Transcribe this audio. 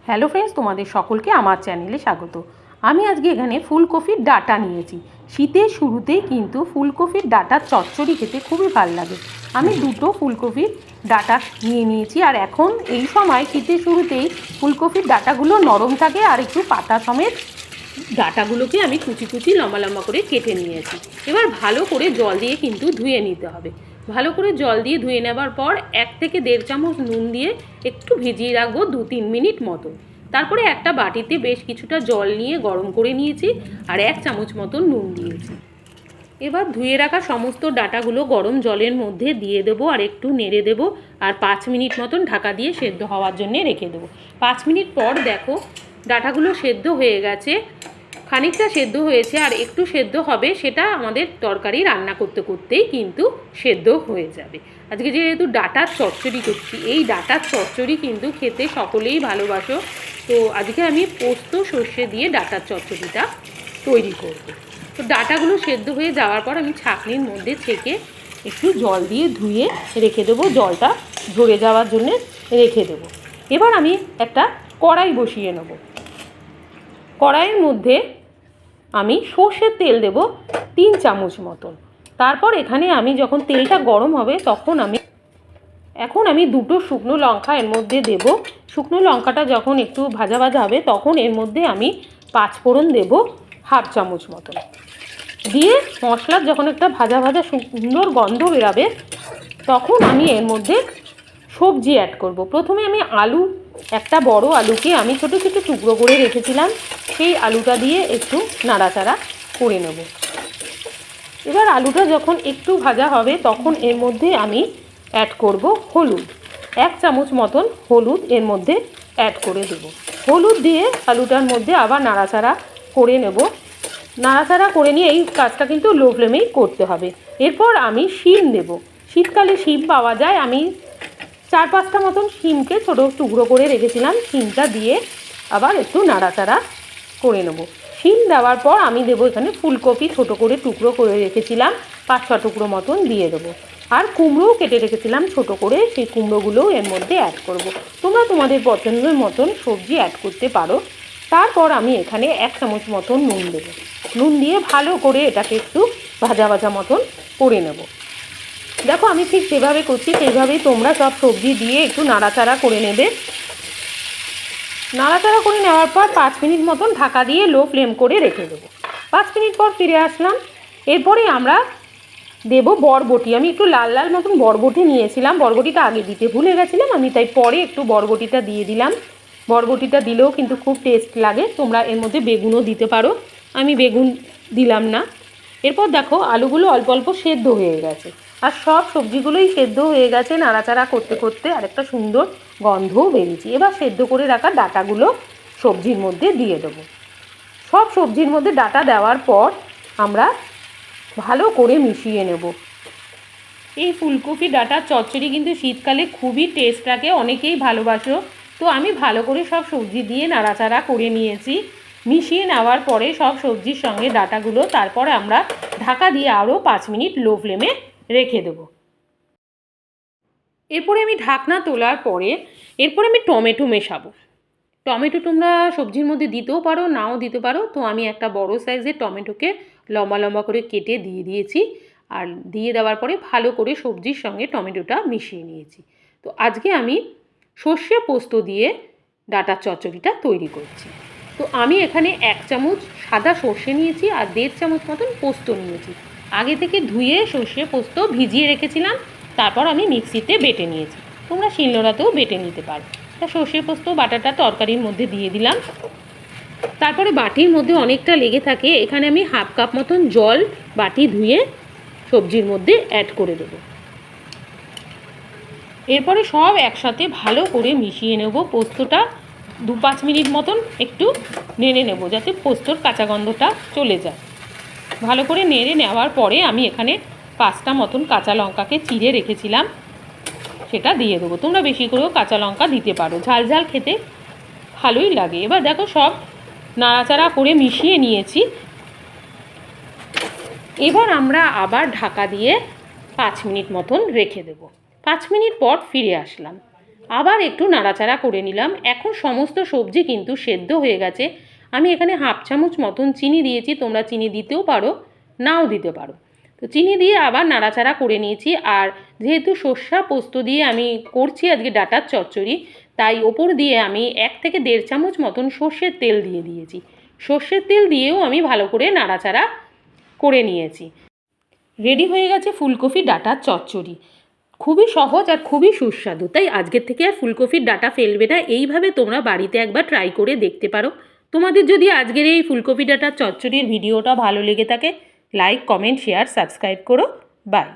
Hello friends, তোমাদের সকলকে আমার চ্যানেলে স্বাগত। আমি আজকে এখানে ফুলকপির ডাঁটা নিয়েছি। শীতের শুরুতেই কিন্তু ফুলকপির ডাঁটার চচ্চড়ি খেতে খুবই ভালো লাগে। আমি দুটো ফুলকপির ডাঁটা নিয়েছি, আর এখন এই সময় শীতের শুরুতেই ফুলকপির ডাঁটাগুলো নরম থাকে আর একটু পাতা সমেত ডাঁটাগুলোকে আমি কুচি কুচি লম্বা লম্বা করে কেটে নিয়েছি। এবার ভালো করে জল দিয়ে কিন্তু ধুয়ে নিতে হবে। ভালো করে জল দিয়ে ধুয়ে নেবার পর 1 থেকে 1.5 চামচ নুন দিয়ে একটু ভিজিয়ে রাখবো 2-3 মিনিট মতো। তারপরে একটা বাটিতে বেশ কিছুটা জল নিয়ে গরম করে নিয়েছি আর 1 চামচ মতো নুন দিয়েছি। এবার ধুয়ে রাখা সমস্ত ডাঁটাগুলো গরম জলের মধ্যে দিয়ে দেবো আর একটু নেড়ে দেবো, আর 5 মিনিট মতন ঢাকা দিয়ে সেদ্ধ হওয়ার জন্য রেখে দেবো। 5 মিনিট পর দেখো ডাঁটাগুলো সেদ্ধ হয়ে গেছে, খানিকটা সেদ্ধ হয়েছে আর একটু সেদ্ধ হবে, সেটা আমাদের তরকারি রান্না করতে করতেই কিন্তু সেদ্ধ হয়ে যাবে। আজকে যেহেতু ডাঁটার চচ্চড়ি করছি, এই ডাঁটার চচ্চড়ি কিন্তু খেতে সকলেই ভালোবাসো। তো আজকে আমি পোস্ত সর্ষে দিয়ে ডাঁটার চচ্চড়িটা তৈরি করব। তো ডাঁটাগুলো সেদ্ধ হয়ে যাওয়ার পর আমি ছাঁকনির মধ্যে ছেঁকে একটু জল দিয়ে ধুয়ে রেখে দেবো, জলটা ঝরে যাওয়ার জন্যে রেখে দেবো। এবার আমি একটা কড়াই বসিয়ে নেব। কড়াইয়ের মধ্যে আমি সর্ষের তেল দেব 3 চামচ মতন। তারপর এখানে আমি যখন তেলটা গরম হবে তখন আমি দুটো শুকনো লঙ্কা এর মধ্যে দেব। শুকনো লঙ্কাটা যখন একটু ভাজা ভাজা হবে তখন এর মধ্যে আমি 5 ফোড়ন দেব 1/2 চামচ মতন। দিয়ে মশলার যখন একটা ভাজা ভাজা সুন্দর গন্ধ বেরাবে তখন আমি এর মধ্যে সবজি অ্যাড করব। প্রথমে আমি একটা বড় আলুকে আমি ছোটো ছোটো টুকরো করে রেখেছিলাম, সেই আলুটা দিয়ে একটু নাড়াচাড়া করে নেব। এবার আলুটা যখন একটু ভাজা হবে তখন এর মধ্যে আমি অ্যাড করব হলুদ। 1 চামচ মতন হলুদ এর মধ্যে অ্যাড করে দেব। হলুদ দিয়ে আলুটার মধ্যে আবার নাড়াচাড়া করে নেব। নাড়াচাড়া করে নিয়ে এই কাজটা কিন্তু লো ফ্লেমেই করতে হবে। এরপর আমি শিম দেব। শীতকালে শিম পাওয়া যায়, আমি 4-5টা মতন শিমকে ছোটো টুকরো করে রেখেছিলাম, শিমটা দিয়ে আবার একটু নাড়াচাড়া করে নেব। শিম দেওয়ার পর আমি দেবো এখানে ফুলকপি, ছোটো করে টুকরো করে রেখেছিলাম 5-6 টুকরো মতন দিয়ে দেবো। আর কুমড়োও কেটে রেখেছিলাম ছোটো করে, সেই কুমড়োগুলোও এর মধ্যে অ্যাড করব। তোমরা তোমাদের পছন্দের মতন সবজি অ্যাড করতে পারো। তারপর আমি এখানে 1 চামচ মতন নুন দেবো। নুন দিয়ে ভালো করে এটাকে একটু ভাজা ভাজা মতন করে নেব। দেখো আমি ঠিক যেভাবে করছি সেইভাবেই তোমরা সব সবজি দিয়ে একটু নাড়াচাড়া করে নেবে। নাড়াচাড়া করে নেওয়ার পর 5 মিনিট মতন ঢাকা দিয়ে লো ফ্লেম করে রেখে দেবো। 5 মিনিট পর ফিরে আসলাম। এরপরে আমরা দেব বরবটি। আমি একটু লাল লাল মতন বরবটি নিয়েছিলাম, বরবটিটা আগে দিতে ভুলে গেছিলাম, আমি তাই পরে একটু বরবটিটা দিয়ে দিলাম। বরবটিটা দিলেও কিন্তু খুব টেস্ট লাগে। তোমরা এর মধ্যে বেগুনও দিতে পারো, আমি বেগুন দিলাম না। এরপর দেখো আলুগুলো অল্প অল্প সেদ্ধ হয়ে গেছে আর সব সবজিগুলোই সেদ্ধ হয়ে গেছে। নাড়াচাড়া করতে করতে আরেকটা সুন্দর গন্ধও বেরিয়েছে। এবার সেদ্ধ করে রাখা ডাঁটাগুলো সবজির মধ্যে দিয়ে দেবো। সব সবজির মধ্যে ডাঁটা দেওয়ার পর আমরা ভালো করে মিশিয়ে নেব। এই ফুলকপি ডাঁটার চচ্চড়ি কিন্তু শীতকালে খুবই টেস্ট লাগে, অনেকেই ভালোবাসো। তো আমি ভালো করে সব সবজি দিয়ে নাড়াচাড়া করে নিয়েছি। মিশিয়ে নেওয়ার পরে সব সবজির সঙ্গে ডাঁটাগুলো তারপর আমরা ঢাকা দিয়ে আরও 5 মিনিট লো ফ্লেমে রেখে দেবো। এরপরে আমি ঢাকনা তোলার পরে এরপরে আমি টমেটো মেশাবো। টমেটো তোমরা সবজির মধ্যে দিতেও পারো, নাও দিতে পারো। তো আমি একটা বড় সাইজের টমেটোকে লম্বা লম্বা করে কেটে দিয়ে দিয়েছি, আর দিয়ে দেওয়ার পরে ভালো করে সবজির সঙ্গে টমেটোটা মিশিয়ে নিয়েছি। তো আজকে আমি সর্ষে পোস্ত দিয়ে ডাঁটার চচ্চড়িটা তৈরি করছি। তো আমি এখানে 1 চামচ সাদা সর্ষে নিয়েছি আর 1.5 চামচ মতন পোস্ত নিয়েছি। আগে থেকে ধুয়ে সর্ষে পোস্ত ভিজিয়ে রেখেছিলাম, তারপর আমি মিক্সিতে বেটে নিয়েছি। তোমরা শিলনোড়াতেও বেটে নিতে পারো। তা সর্ষে পোস্ত বাটাটা তরকারির মধ্যে দিয়ে দিলাম। তারপরে বাটির মধ্যে অনেকটা লেগে থাকে, এখানে আমি 1/2 কাপ মতন জল বাটি ধুয়ে সবজির মধ্যে অ্যাড করে দেবো। এরপরে সব একসাথে ভালো করে মিশিয়ে নেব। পোস্তটা 2-5 মিনিট মতন একটু নেড়ে নেব যাতে পোস্তর কাঁচা গন্ধটা চলে যায়। ভালো করে নেড়ে নেওয়ার পরে আমি এখানে 5টা মতন কাঁচা লঙ্কাকে চিড়ে রেখেছিলাম, সেটা দিয়ে দেবো। তোমরা বেশি করেও কাঁচা লঙ্কা দিতে পারো, ঝাল ঝাল খেতে ভালোই লাগে। এবার দেখো সব নাড়াচাড়া করে মিশিয়ে নিয়েছি। এবার আমরা আবার ঢাকা দিয়ে 5 মিনিট মতন রেখে দেব। 5 মিনিট পর ফিরে আসলাম। আবার একটু নাড়াচাড়া করে নিলাম। এখন সমস্ত সবজি কিন্তু সেদ্ধ হয়ে গেছে। আমি এখানে হাফ চামচ মতন চিনি দিয়েছি, তোমরা চিনি দিতেও পারো, নাও দিতে পারো। তো চিনি দিয়ে আবার নাড়াচাড়া করে নিয়েছি। আর যেহেতু সর্ষা পোস্ত দিয়ে আমি করছি আজকে ডাঁটার চচ্চড়ি, তাই ওপর দিয়ে আমি 1 থেকে 1.5 চামচ মতন সর্ষের তেল দিয়ে দিয়েছি। সর্ষের তেল দিয়েও আমি ভালো করে নাড়াচাড়া করে নিয়েছি। রেডি হয়ে গেছে ফুলকপি ডাঁটার চচ্চড়ি। খুবই সহজ আর খুবই সুস্বাদু, তাই আজকের থেকে আর ফুলকপির ডাঁটা ফেলবে না। এইভাবে তোমরা বাড়িতে একবার ট্রাই করে দেখতে পারো। তোমাদের যদি আজকের এই ফুলকপি ডাঁটার চচ্চড়ির ভিডিওটা ভালো লেগে থাকে, লাইক, কমেন্ট, শেয়ার, সাবস্ক্রাইব করো। বাই।